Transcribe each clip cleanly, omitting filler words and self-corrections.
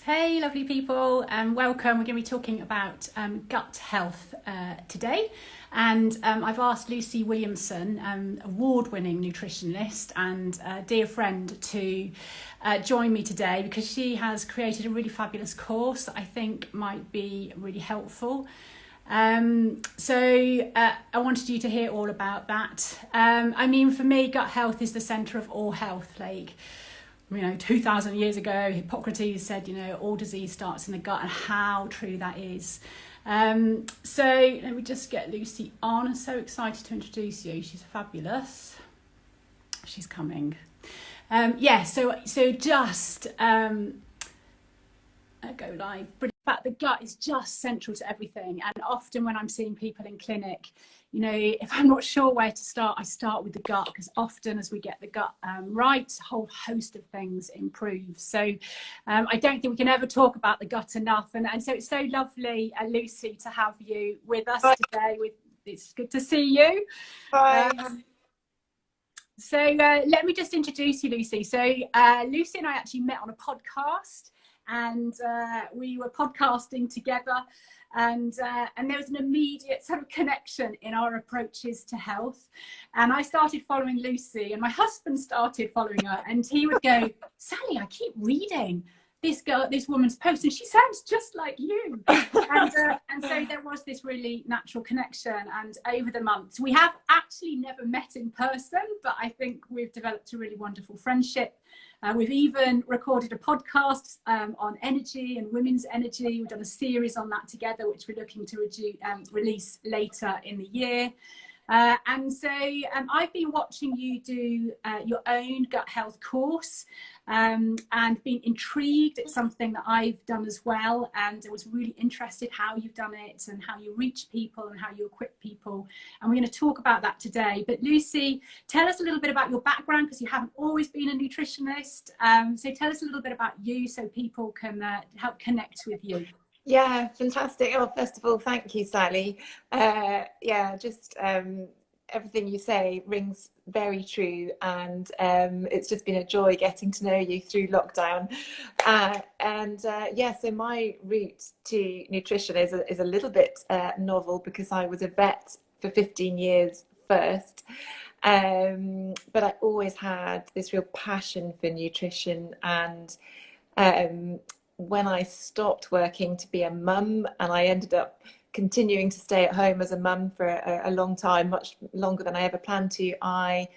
Hey, lovely people, and welcome. We're going to be talking about gut health today. And I've asked Lucy Williamson, award-winning nutritionist and dear friend, to join me today because she has created a really fabulous course that I think might be really helpful. So I wanted you to hear all about that. For me, gut health is the centre of all health. 2,000 years ago, Hippocrates said, all disease starts in the gut, and how true that is. So let me just get Lucy on. I'm so excited to introduce you. She's fabulous. She's coming. Go live. But in fact, the gut is just central to everything. And often when I'm seeing people in clinic, if I'm not sure where to start, I start with the gut, because often as we get the gut right, a whole host of things improve. So I don't think we can ever talk about the gut enough. And so it's so lovely, Lucy, to have you with us today. It's good to see you. Hi. Let me just introduce you, Lucy. So Lucy and I actually met on a podcast, and we were podcasting together, and there was an immediate sort of connection in our approaches to health. And I started following Lucy, and my husband started following her, and he would go, "Sally, I keep reading this woman's post, and she sounds just like you." And so there was this really natural connection. And over the months, we have actually never met in person, but I think we've developed a really wonderful friendship. We've even recorded a podcast on energy and women's energy. We've done a series on that together, which we're looking to release later in the year. I've been watching you do your own gut health course, and been intrigued. It's something that I've done as well, and I was really interested how you've done it and how you reach people and how you equip people. And we're going to talk about that today. But Lucy, tell us a little bit about your background, because you haven't always been a nutritionist. So tell us a little bit about you so people can help connect with you. Yeah, fantastic. Oh, first of all, thank you, Sally. Everything you say rings very true, and it's just been a joy getting to know you through lockdown. So my route to nutrition is a little bit novel, because I was a vet for 15 years first. But I always had this real passion for nutrition, and when I stopped working to be a mum, and I ended up continuing to stay at home as a mum for a long time, much longer than I ever planned to, I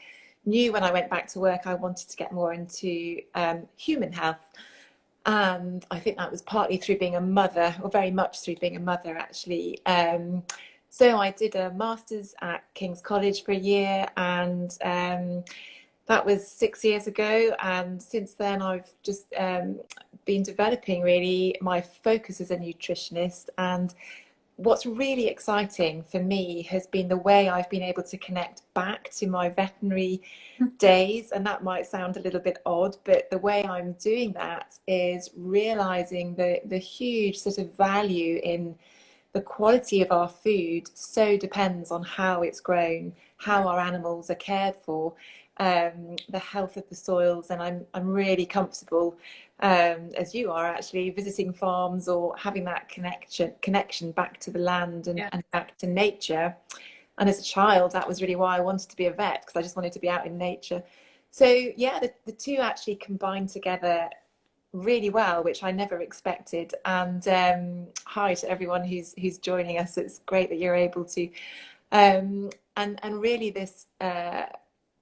knew when I went back to work I wanted to get more into human health. And I think that was partly through being a mother, or very much through being a mother, actually. So I did a master's at King's College for a year, and that was 6 years ago. And since then I've just been developing really my focus as a nutritionist. And what's really exciting for me has been the way I've been able to connect back to my veterinary days. And that might sound a little bit odd, but the way I'm doing that is realizing the huge sort of value in the quality of our food. So depends on how it's grown, how our animals are cared for, the health of the soils. And I'm really comfortable, as you are, actually visiting farms or having that connection back to the land and back to nature. And as a child, that was really why I wanted to be a vet, because I just wanted to be out in nature. So yeah, the two actually combined together really well, which I never expected. And hi to everyone who's joining us. It's great that you're able to, and really this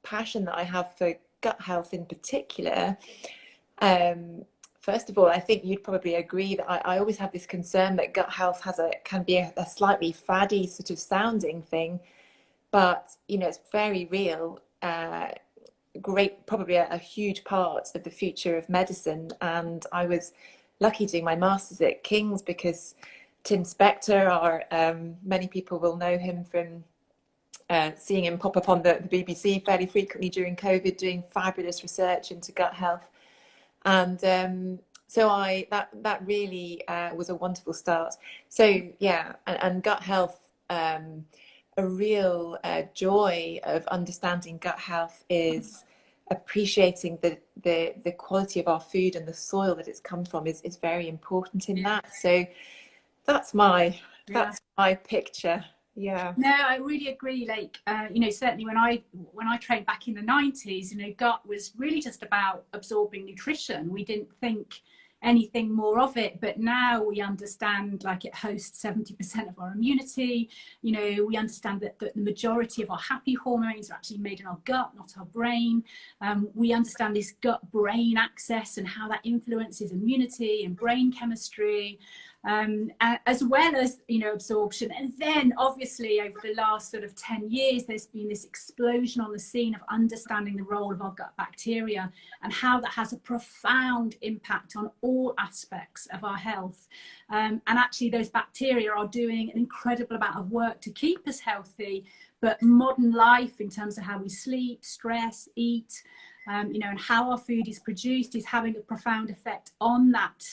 passion that I have for gut health in particular. First of all, I think you'd probably agree that I always have this concern that gut health can be a slightly faddy sort of sounding thing, but it's very real. Great, probably a huge part of the future of medicine. And I was lucky doing my master's at King's, because Tim Spector, many people will know him from seeing him pop up on the BBC fairly frequently during COVID, doing fabulous research into gut health. And so that really was a wonderful start. So yeah, and gut health, a real joy of understanding gut health is appreciating the quality of our food and the soil that it's come from is very important in that. So that's my picture. Yeah. No, I really agree. Like, you know, certainly when I trained back in the 90s, you know, gut was really just about absorbing nutrition. We didn't think anything more of it, but now we understand, like, it hosts 70% of our immunity. You know, we understand that the majority of our happy hormones are actually made in our gut, not our brain. We understand this gut brain axis and how that influences immunity and brain chemistry, as well as, you know, absorption. And then obviously over the last sort of 10 years, there's been this explosion on the scene of understanding the role of our gut bacteria and how that has a profound impact on all aspects of our health. And actually those bacteria are doing an incredible amount of work to keep us healthy, but modern life, in terms of how we sleep, stress, eat, you know, and how our food is produced, is having a profound effect on that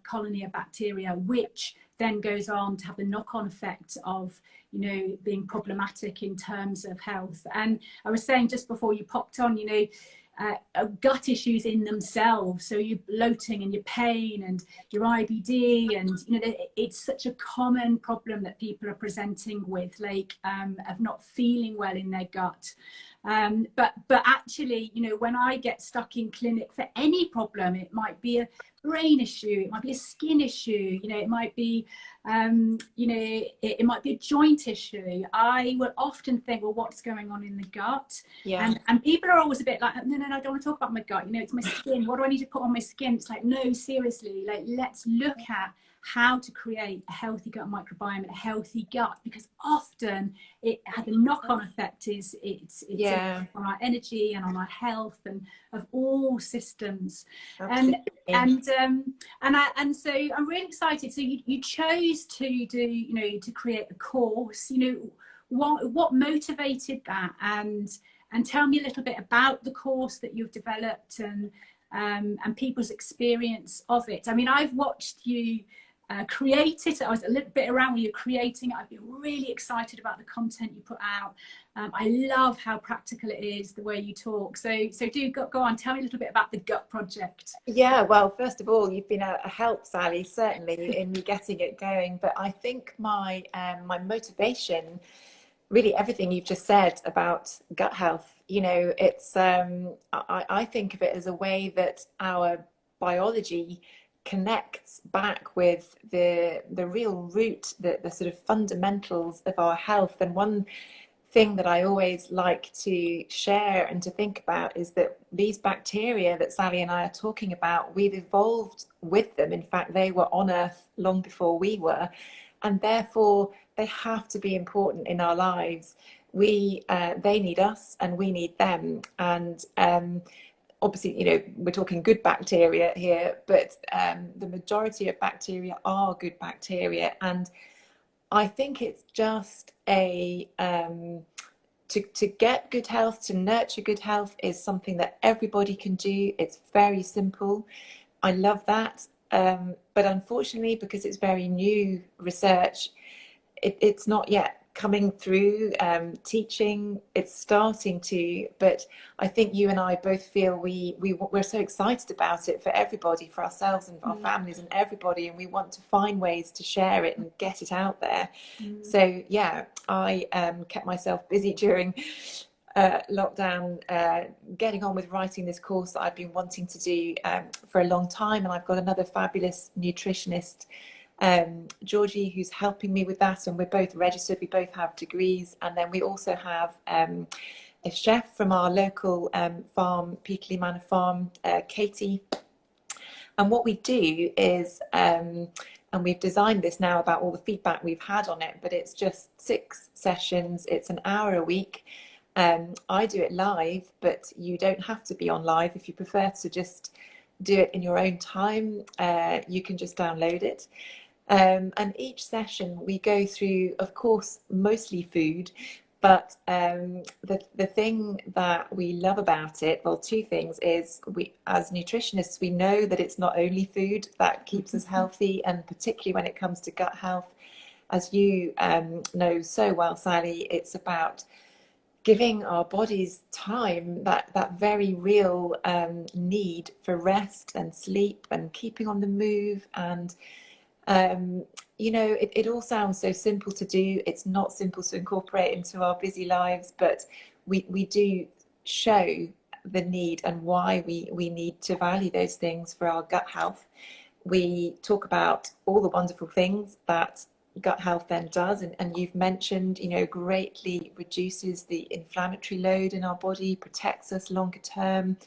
colony of bacteria, which then goes on to have the knock-on effect of, you know, being problematic in terms of health. And I was saying just before you popped on, you know, gut issues in themselves, so your bloating and your pain and your IBD, and, you know, it's such a common problem that people are presenting with, like, of not feeling well in their gut. But actually, you know, when I get stuck in clinic for any problem, it might be a brain issue, it might be a skin issue, you know, it might be, you know, it might be a joint issue. I will often think, well, what's going on in the gut? Yeah. And people are always a bit like, no, I don't want to talk about my gut. You know, it's my skin. What do I need to put on my skin? It's like, no, seriously, like, let's look at how to create a healthy gut microbiome and a healthy gut, because often it had a knock-on effect it's on our energy and on our health and of all systems. And so I'm really excited. So you chose to do, you know, to create a course. You know, what motivated that, and tell me a little bit about the course that you've developed and people's experience of it. I mean, I've watched you create it. I was a little bit around when you're creating it. I've been really excited about the content you put out. I love how practical it is, the way you talk. So do go on, tell me a little bit about the gut project. Yeah, well, first of all, you've been a help, Sally, certainly, in me getting it going. But I think my motivation, really everything you've just said about gut health, you know, it's I think of it as a way that our biology connects back with the real root, the sort of fundamentals of our health. And one thing that I always like to share and to think about is that these bacteria that Sally and I are talking about, we've evolved with them. In fact, they were on Earth long before we were, and therefore they have to be important in our lives. They need us and we need them. And obviously, you know, we're talking good bacteria here, but the majority of bacteria are good bacteria. And I think it's just to get good health, to nurture good health, is something that everybody can do. It's very simple. I love that. But unfortunately, because it's very new research, it's not yet coming through teaching. It's starting to, but I think you and I both feel we're so excited about it for everybody, for ourselves and for our families and everybody, and we want to find ways to share it and get it out there. So yeah, I kept myself busy during lockdown, getting on with writing this course that I've been wanting to do for a long time. And I've got another fabulous nutritionist, Georgie, who's helping me with that, and we're both registered, we both have degrees. And then we also have a chef from our local farm, Peakley Manor Farm, Katie. And what we do is, and we've designed this now about all the feedback we've had on it, but it's just 6 sessions, it's an hour a week. I do it live, but you don't have to be on live. If you prefer to just do it in your own time, you can just download it. And each session we go through, of course, mostly food, but the thing that we love about it, well, 2 things, is we, as nutritionists, we know that it's not only food that keeps us healthy, and particularly when it comes to gut health, as you know so well, Sally, it's about giving our bodies time, that very real need for rest and sleep and keeping on the move. And you know, it all sounds so simple to do. It's not simple to incorporate into our busy lives, but we do show the need and why we need to value those things for our gut health. We talk about all the wonderful things that gut health then does, and you've mentioned, you know, greatly reduces the inflammatory load in our body, protects us longer term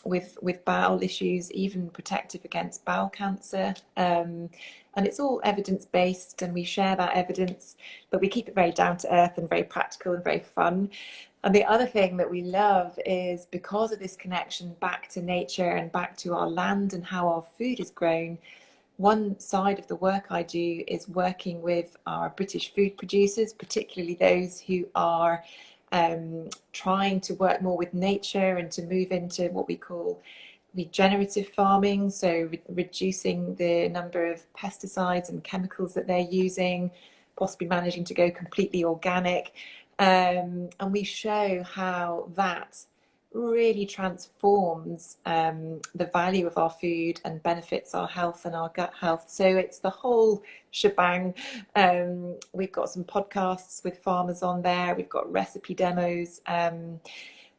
with bowel issues, even protective against bowel cancer. And it's all evidence-based, and we share that evidence, but we keep it very down to earth and very practical and very fun. And the other thing that we love is, because of this connection back to nature and back to our land and how our food is grown, one side of the work I do is working with our British food producers, particularly those who are trying to work more with nature and to move into what we call regenerative farming, so reducing the number of pesticides and chemicals that they're using, possibly managing to go completely organic. And we show how that really transforms the value of our food and benefits our health and our gut health. So it's the whole shebang. We've got some podcasts with farmers on there. We've got recipe demos.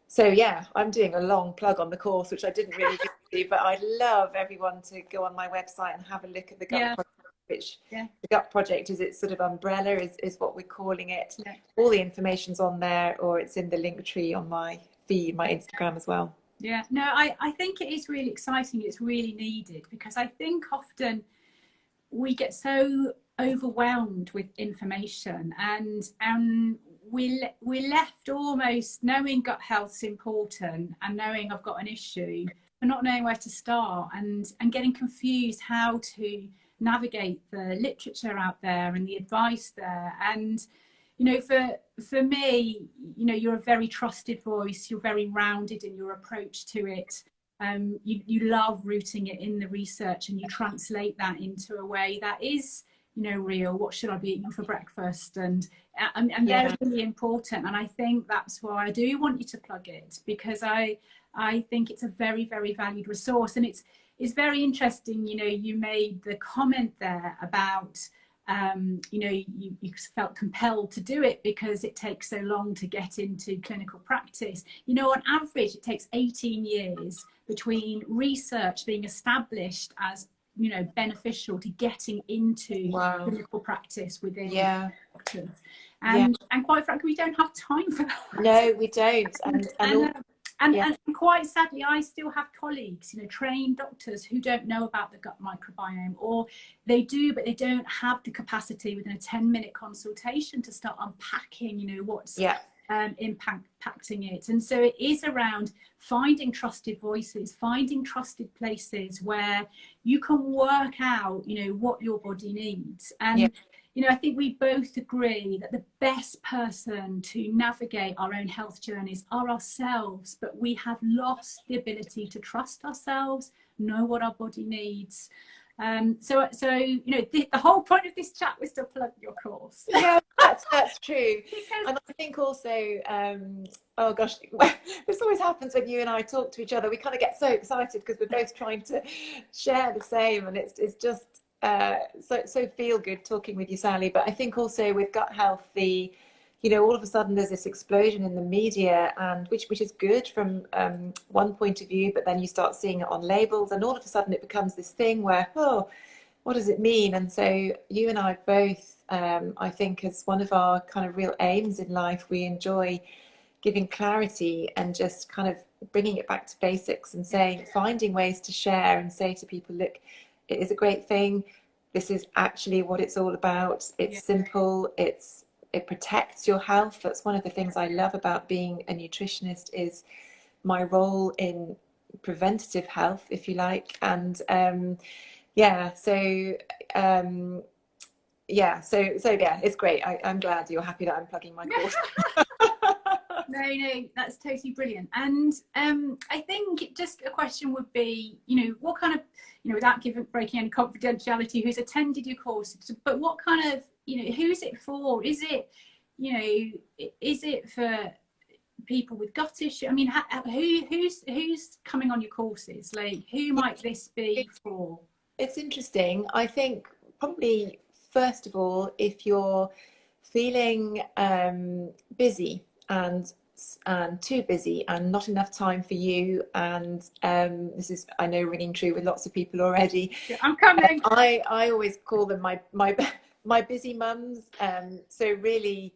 So yeah, I'm doing a long plug on the course, which I didn't really do, but I'd love everyone to go on my website and have a look at the gut project, which the gut project is its sort of umbrella, is what we're calling it. All the information's on there, or it's in the link tree on my feed, my Instagram as well. Yeah, no, I think it is really exciting. It's really needed, because I think often we get so overwhelmed with information, and we're left almost knowing gut health's important and knowing I've got an issue, but not knowing where to start, and getting confused how to navigate the literature out there and the advice there. And you know, for me, you know, you're a very trusted voice. You're very rounded in your approach to it. You love rooting it in the research, and you translate that into a way that is, you know, real. What should I be eating for breakfast? And they're really important. And I think that's why I do want you to plug it, because I think it's a very, very valued resource. And it's very interesting. You know, you made the comment there about you know, you felt compelled to do it because it takes so long to get into clinical practice. You know, on average, it takes 18 years between research being established as, you know, beneficial to getting into clinical practice within doctors. And quite frankly, we don't have time for that. No, we don't. And quite sadly, I still have colleagues, you know, trained doctors who don't know about the gut microbiome, or they do, but they don't have the capacity within a 10-minute consultation to start unpacking, you know, what's impacting it. And so it is around finding trusted voices, finding trusted places where you can work out, you know, what your body needs. And you know, I think we both agree that the best person to navigate our own health journeys are ourselves, but we have lost the ability to trust ourselves, know what our body needs. So you know, the whole point of this chat was to plug your course. Yeah, that's true. And I think also, oh gosh, this always happens when you and I talk to each other. We kind of get so excited because we're both trying to share the same, and it's just so feel good talking with you, Sally. But I think also with gut health, you know, all of a sudden there's this explosion in the media, and which is good from one point of view, but then you start seeing it on labels, and all of a sudden it becomes this thing where, oh, what does it mean? And so you and I both, I think, as one of our kind of real aims in life, we enjoy giving clarity and just kind of bringing it back to basics and saying, finding ways to share and say to people, look, it is a great thing. This is actually what it's all about. It's simple. It protects your health. That's one of the things I love about being a nutritionist, is my role in preventative health, if you like. And so it's great. I'm glad you're happy that I'm plugging my course. No, that's totally brilliant. And I think just a question would be, you know, what kind of, you know, without breaking any confidentiality, who's attended your course, but what kind of, you know, who's it for? Is it you know, is it for people with gut issue? I mean, who's coming on your courses? Like, who might this be for? It's interesting. I think probably first of all, if you're feeling busy and too busy and not enough time for you, and this is, I know, ringing true with lots of people already. Yeah, I'm coming. I always call them my busy mums. So really,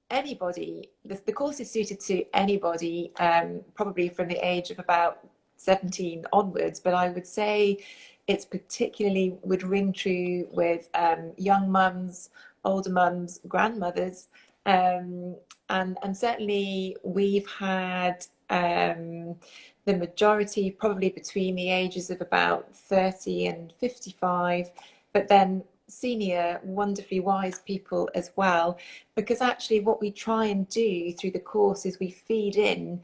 anybody, the course is suited to anybody, probably from the age of about 17 onwards, but I would say it's particularly would ring true with young mums, older mums, grandmothers, and certainly we've had the majority probably between the ages of about 30 and 55, but then senior, wonderfully wise people as well, because actually what we try and do through the course is we feed in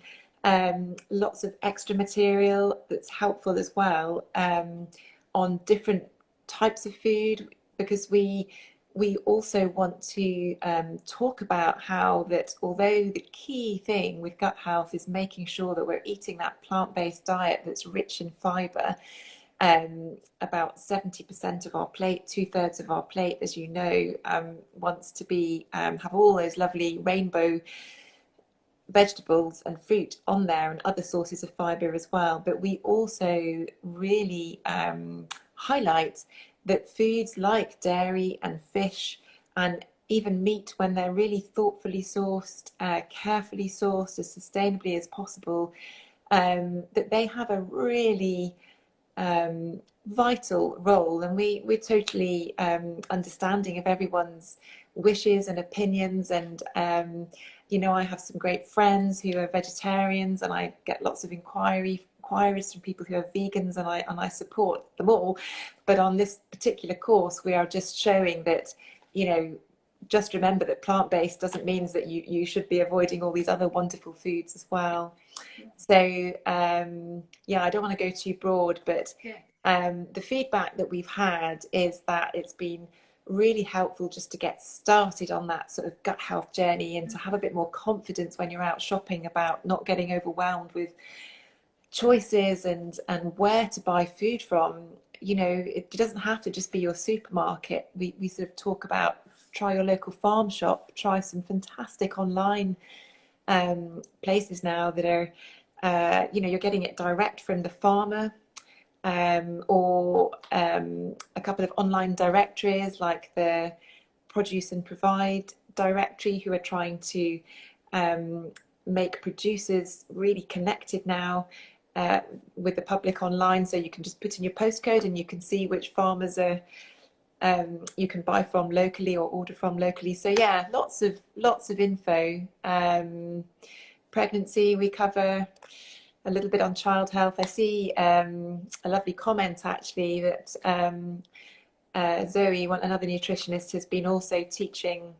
lots of extra material that's helpful as well, on different types of food, because we also want to talk about how that although the key thing with gut health is making sure that we're eating that plant-based diet that's rich in fibre. About 70% of our plate, 2/3 of our plate, as you know, wants to be have all those lovely rainbow vegetables and fruit on there, and other sources of fibre as well. But we also really highlight that foods like dairy and fish and even meat, when they're really thoughtfully sourced, carefully sourced, as sustainably as possible, that they have a really vital role, and we're totally understanding of everyone's wishes and opinions, and you know, I have some great friends who are vegetarians, and I get lots of inquiries from people who are vegans, and I support them all. But on this particular course, we are just showing that, you know, just remember that plant-based doesn't mean that you should be avoiding all these other wonderful foods as well. So yeah, I don't want to go too broad, but the feedback that we've had is that it's been really helpful just to get started on that sort of gut health journey, and to have a bit more confidence when you're out shopping about not getting overwhelmed with choices and where to buy food from. You know, it doesn't have to just be your supermarket. We sort of talk about try your local farm shop, try some fantastic online places now that are you know, you're getting it direct from the farmer, or a couple of online directories like the Produce and Provide directory, who are trying to make producers really connected now with the public online. So you can just put in your postcode and you can see which farmers are you can buy from locally or order from locally. So yeah, lots of info. Pregnancy, we cover a little bit on child health. I see a lovely comment actually that Zoe, another nutritionist, has been also teaching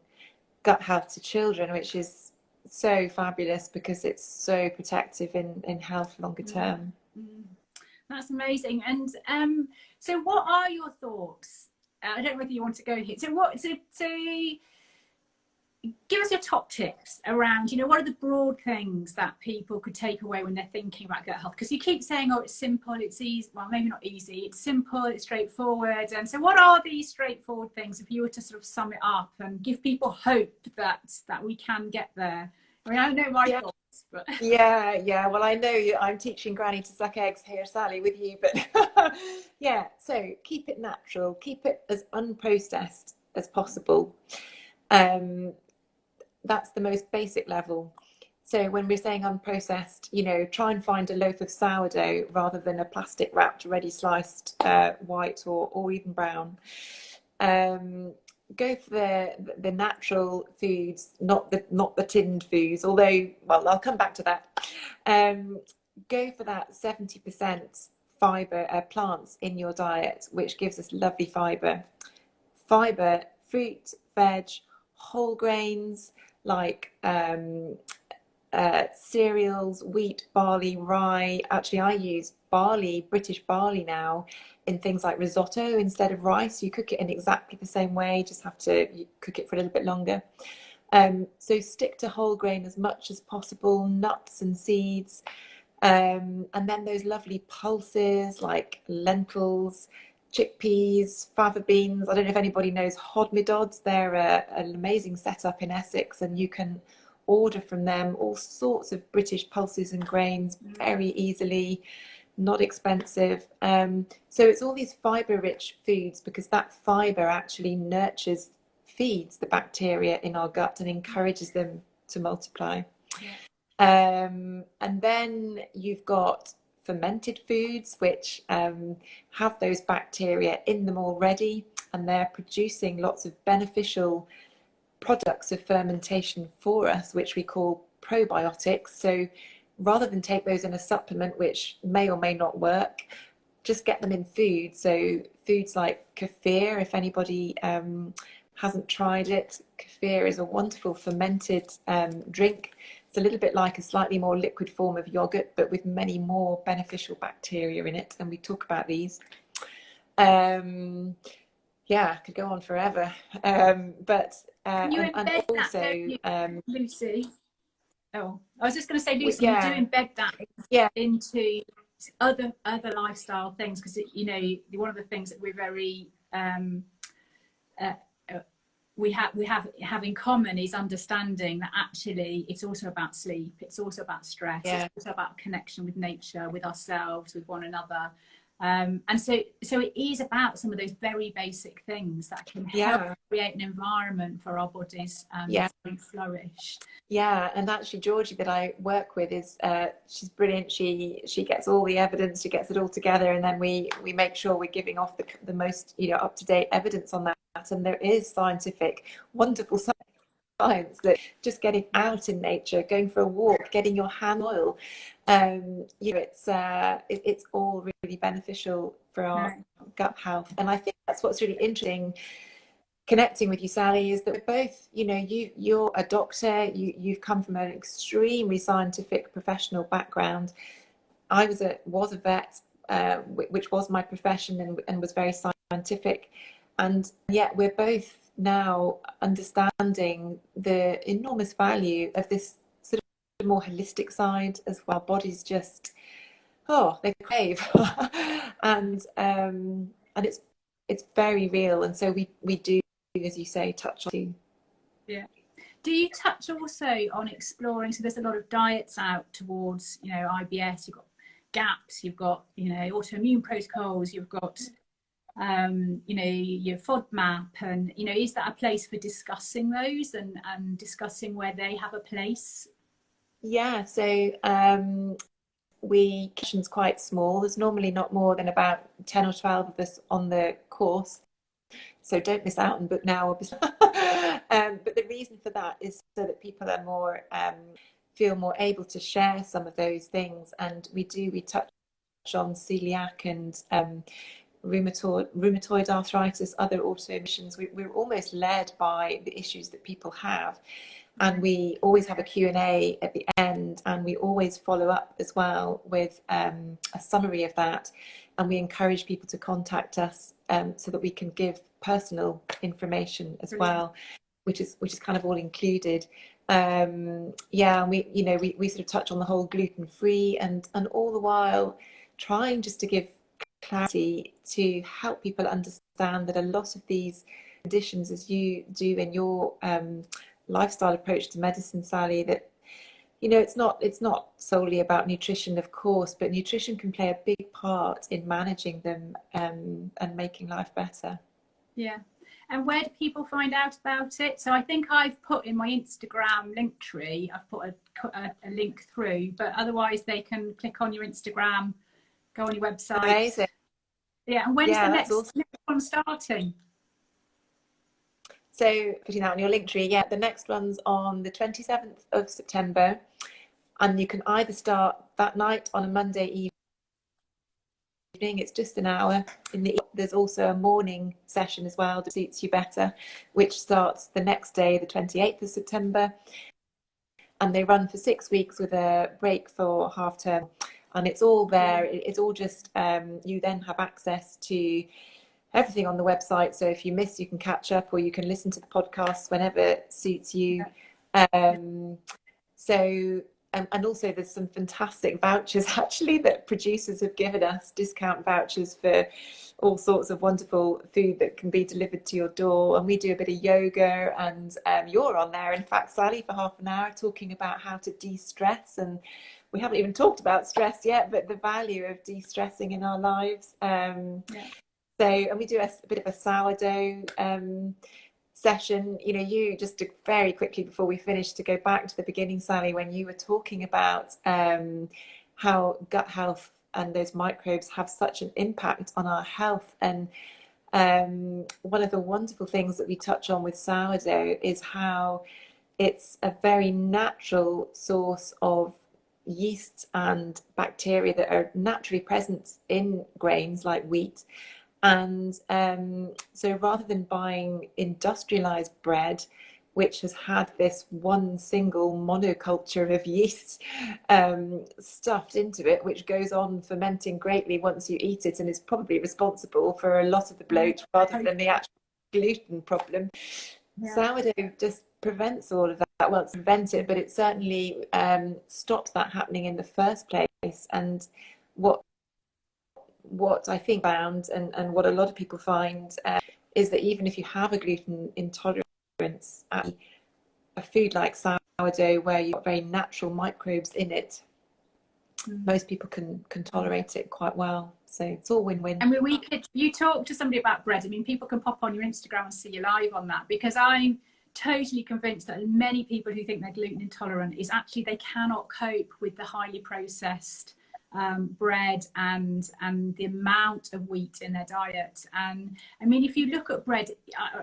gut health to children, which is so fabulous because it's so protective in health longer term. That's amazing. And so what are your thoughts? I don't know whether you want to go here. So give us your top tips around, you know, what are the broad things that people could take away when they're thinking about gut health? Because you keep saying, oh, it's simple, it's easy. Well, maybe not easy. It's simple, it's straightforward. And so what are these straightforward things, if you were to sort of sum it up and give people hope that we can get there? I mean, I know my thoughts, but yeah. Well, I know I'm teaching Granny to suck eggs here, Sally, with you, but yeah. So keep it natural, keep it as unprocessed as possible. That's the most basic level. So when we're saying unprocessed, you know, try and find a loaf of sourdough rather than a plastic wrapped, ready sliced white or even brown. Go for the natural foods, not the tinned foods. Although, well, I'll come back to that. Go for that 70% fibre plants in your diet, which gives us lovely fibre. Fibre, fruit, veg, whole grains like cereals, wheat, barley, rye. Actually, I use barley, British barley now, in things like risotto instead of rice. You cook it in exactly the same way, just have to cook it for a little bit longer. So stick to whole grain as much as possible, nuts and seeds. And then those lovely pulses like lentils, chickpeas, fava beans. I don't know if anybody knows hodmedod's. They're an amazing setup in Essex, and you can order from them all sorts of British pulses and grains very easily, not expensive. So it's all these fibre-rich foods, because that fibre actually feeds the bacteria in our gut and encourages them to multiply. And then you've got fermented foods, which have those bacteria in them already, and they're producing lots of beneficial products of fermentation for us, which we call probiotics. So rather than take those in a supplement, which may or may not work, just get them in food. So foods like kefir, if anybody hasn't tried it, kefir is a wonderful fermented drink. It's a little bit like a slightly more liquid form of yogurt, but with many more beneficial bacteria in it. And we talk about these. Yeah, I could go on forever. But you and also, that, Lucy. Oh, I was just going to say, Lucy, you do embed that into other lifestyle things, because you know, one of the things that we're very we have in common is understanding that actually it's also about sleep, it's also about stress, it's also about connection with nature, with ourselves, with one another. And so it is about some of those very basic things that can help create an environment for our bodies to flourish. Yeah, and actually Georgie that I work with is she's brilliant. She gets all the evidence, she gets it all together, and then we make sure we're giving off the most up-to-date evidence on that. And there is wonderful science that just getting out in nature, going for a walk, getting your hand oil, it's all really beneficial for our gut health. And I think that's what's really interesting connecting with you, Sally, is that we're both, you're a doctor, you've come from an extremely scientific professional background. I was a vet, which was my profession and was very scientific. And yet we're both now understanding the enormous value of this sort of more holistic side as well. Bodies just, they crave. and it's very real. And so we do, as you say, touch on. Yeah. Do you touch also on exploring, so there's a lot of diets out towards, IBS, you've got GAPS, you've got, autoimmune protocols, you've got your FODMAP, and is that a place for discussing those and discussing where they have a place? So question's quite small. There's normally not more than about 10 or 12 of us on the course, so don't miss out and book now, obviously. But the reason for that is so that people are more feel more able to share some of those things. And we touch on celiac and rheumatoid arthritis, other autoimmunes. We're almost led by the issues that people have, and we always have a Q&A at the end, and we always follow up as well with a summary of that, and we encourage people to contact us so that we can give personal information as well, which is kind of all included. And we sort of touch on the whole gluten-free and all the while trying just to give clarity to help people understand that a lot of these conditions, as you do in your lifestyle approach to medicine, Sally, that it's not solely about nutrition, of course, but nutrition can play a big part in managing them and making life better. Yeah. And where do people find out about it? So I think I've put in my Instagram link tree, I've put a link through, but otherwise they can click on your Instagram, go on your website. Amazing. Yeah, and when's the next one starting? So putting that on your link tree, the next one's on the 27th of September, and you can either start that night on a Monday evening, it's just an hour. There's also a morning session as well that suits you better, which starts the next day, the 28th of September, and they run for 6 weeks with a break for half term. And it's all there. It's all just, you then have access to everything on the website. So if you miss, you can catch up, or you can listen to the podcast whenever suits you. So, and also there's some fantastic vouchers actually that producers have given us, discount vouchers for all sorts of wonderful food that can be delivered to your door. And we do a bit of yoga, and you're on there, in fact, Sally, for half an hour talking about how to de-stress. And we haven't even talked about stress yet, but the value of de-stressing in our lives. So, and we do a bit of a sourdough session. You know, you just to very quickly before we finish, to go back to the beginning, Sally, when you were talking about how gut health and those microbes have such an impact on our health. And one of the wonderful things that we touch on with sourdough is how it's a very natural source of yeasts and bacteria that are naturally present in grains like wheat. And so rather than buying industrialized bread, which has had this one single monoculture of yeast stuffed into it, which goes on fermenting greatly once you eat it, and is probably responsible for a lot of the bloat rather than the actual gluten problem. Sourdough just prevents all of that. Well, it's prevented, but it certainly stops that happening in the first place. And what I think found, and what a lot of people find, is that even if you have a gluten intolerance, a food like sourdough, where you've got very natural microbes in it, most people can tolerate it quite well. So it's all win-win. I mean, you talk to somebody about bread. I mean, people can pop on your Instagram and see you live on that, because I'm totally convinced that many people who think they're gluten intolerant is actually they cannot cope with the highly processed bread and the amount of wheat in their diet. And I mean, if you look at bread,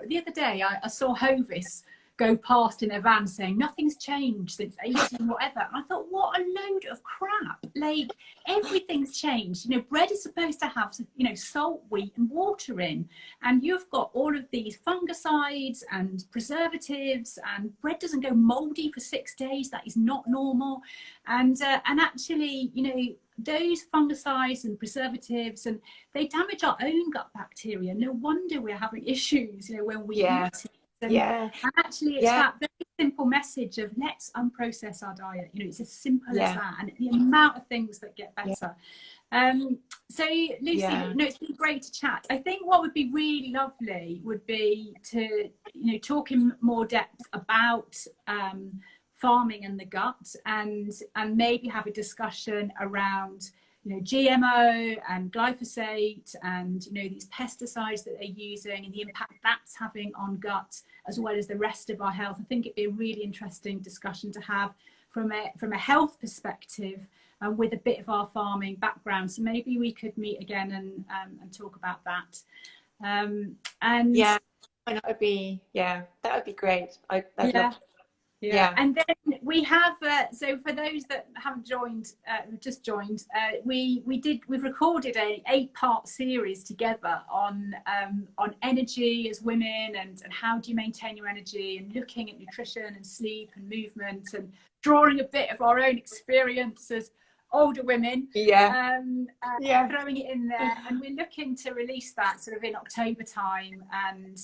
the other day I saw Hovis go past in their van saying nothing's changed since 18 whatever, and I thought, what a load of crap. Like, everything's changed. You know, bread is supposed to have, you know, salt, wheat and water in, and you've got all of these fungicides and preservatives, and bread doesn't go moldy for 6 days. That is not normal. And actually, you know, those fungicides and preservatives, and they damage our own gut bacteria. No wonder we're having issues, you know, when we eat it. And actually it's that very simple message of let's unprocess our diet. You know, it's as simple as that, and the amount of things that get better. So Lucy, you know, it's been great to chat. I think what would be really lovely would be to, you know, talk in more depth about farming and the gut, and maybe have a discussion around, you know, GMO and glyphosate and, you know, these pesticides that they're using and the impact that's having on gut as well as the rest of our health. I think it'd be a really interesting discussion to have from a health perspective, with a bit of our farming background. So maybe we could meet again and talk about that. And that would be great. I'd love. Yeah, and then we have so for those that haven't joined, just joined, we've recorded a 8-part series together on energy as women, and how do you maintain your energy, and looking at nutrition and sleep and movement, and drawing a bit of our own experience as older women, throwing it in there. And we're looking to release that sort of in October time, and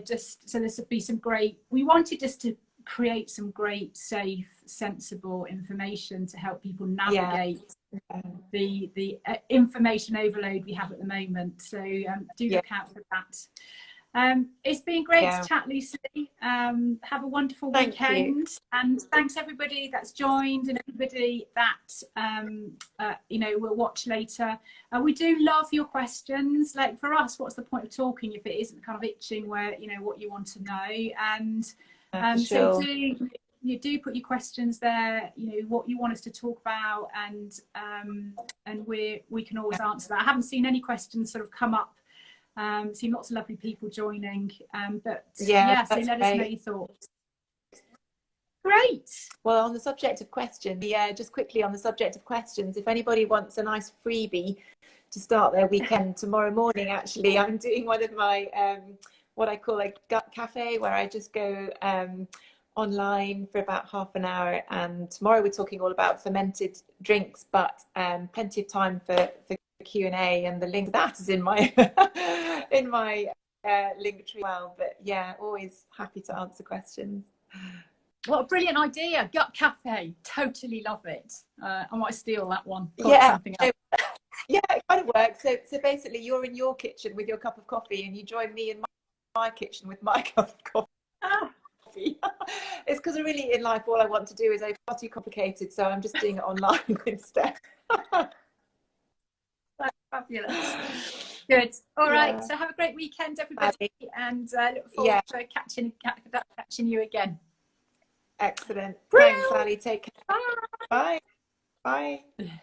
just so this would be some great, we wanted just to create some great, safe, sensible information to help people navigate the information overload we have at the moment. So do look out for that. It's been great to chat, Lucy. Have a wonderful weekend, and thanks everybody that's joined and everybody that you know, will watch later. We do love your questions. Like, for us, what's the point of talking if it isn't kind of itching where, you know, what you want to know? And so do put your questions there, you know, what you want us to talk about, and we can always answer that. I haven't seen any questions sort of come up. Seen lots of lovely people joining, but so let us know your thoughts. Great. Well, on the subject of questions, just quickly on the subject of questions, if anybody wants a nice freebie to start their weekend, tomorrow morning actually I'm doing one of my what I call a gut cafe, where I just go online for about half an hour, and tomorrow we're talking all about fermented drinks, but plenty of time for Q&A, and the link to that is in my in my link tree as well. But yeah, always happy to answer questions. What a brilliant idea. Gut cafe, totally love it. I might steal that one. Yeah, something else. Yeah, it kind of works. So basically you're in your kitchen with your cup of coffee and you join me in my kitchen with my cup of coffee. It's because really in life all I want to do is far too complicated, so I'm just doing it online instead. That's fabulous. Good. All right. So have a great weekend, everybody, and look forward to catching you again. Excellent. Brilliant. Thanks, Ali. Take care. Bye. Bye. Bye.